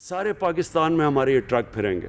سارے پاکستان میں ہمارے یہ ٹرک پھریں گے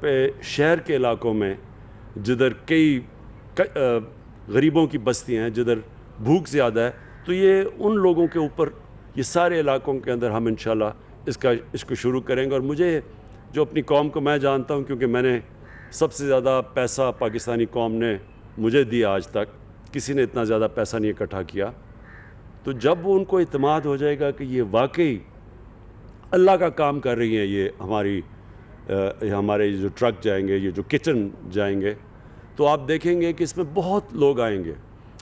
پہ شہر کے علاقوں میں جدھر کئی غریبوں کی بستیاں ہیں، جدھر بھوک زیادہ ہے، تو یہ ان لوگوں کے اوپر یہ سارے علاقوں کے اندر ہم انشاءاللہ اس کو شروع کریں گے۔ اور مجھے جو اپنی قوم کو میں جانتا ہوں، کیونکہ میں نے سب سے زیادہ پیسہ پاکستانی قوم نے مجھے دیا، آج تک کسی نے اتنا زیادہ پیسہ نہیں اکٹھا کیا، تو جب ان کو اعتماد ہو جائے گا کہ یہ واقعی اللہ کا کام کر رہی ہیں، یہ ہمارے جو ٹرک جائیں گے، یہ جو کچن جائیں گے، تو آپ دیکھیں گے کہ اس میں بہت لوگ آئیں گے۔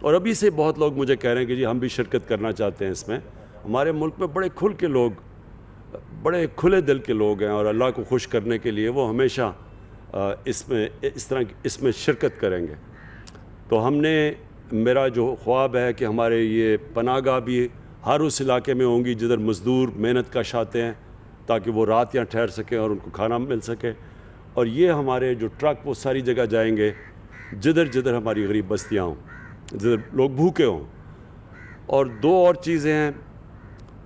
اور ابھی سے بہت لوگ مجھے کہہ رہے ہیں کہ جی ہم بھی شرکت کرنا چاہتے ہیں اس میں۔ ہمارے ملک میں بڑے کھل کے لوگ، بڑے کھلے دل کے لوگ ہیں، اور اللہ کو خوش کرنے کے لیے وہ ہمیشہ اس میں شرکت کریں گے۔ تو میرا جو خواب ہے کہ ہمارے یہ پناہ گاہ بھی ہر اس علاقے میں ہوں گی جدھر مزدور محنت کش آتے ہیں، تاکہ وہ رات یہاں ٹھہر سکیں اور ان کو کھانا مل سکے۔ اور یہ ہمارے جو ٹرک وہ ساری جگہ جائیں گے جدھر جدھر ہماری غریب بستیاں ہوں، جدھر لوگ بھوکے ہوں۔ اور دو اور چیزیں ہیں،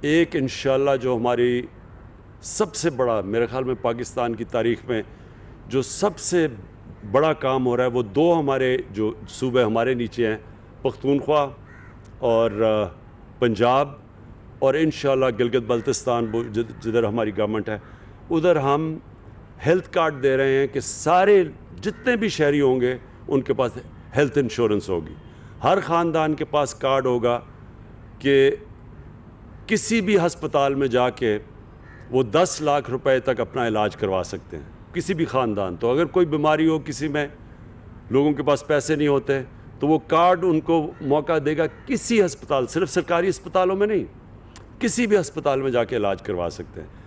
ایک انشاءاللہ جو ہماری سب سے بڑا، میرے خیال میں پاکستان کی تاریخ میں جو سب سے بڑا کام ہو رہا ہے، وہ دو ہمارے جو صوبے ہمارے نیچے ہیں، پختونخوا اور پنجاب، اور انشاءاللہ گلگت بلتستان جدھر ہماری گورنمنٹ ہے، ادھر ہم ہیلتھ کارڈ دے رہے ہیں کہ سارے جتنے بھی شہری ہوں گے ان کے پاس ہیلتھ انشورنس ہوگی۔ ہر خاندان کے پاس کارڈ ہوگا کہ کسی بھی ہسپتال میں جا کے وہ 10 لاکھ روپے تک اپنا علاج کروا سکتے ہیں، کسی بھی خاندان۔ تو اگر کوئی بیماری ہو کسی میں، لوگوں کے پاس پیسے نہیں ہوتے، تو وہ کارڈ ان کو موقع دے گا کسی ہسپتال، صرف سرکاری ہسپتالوں میں نہیں، کسی بھی ہسپتال میں جا کے علاج کروا سکتے ہیں۔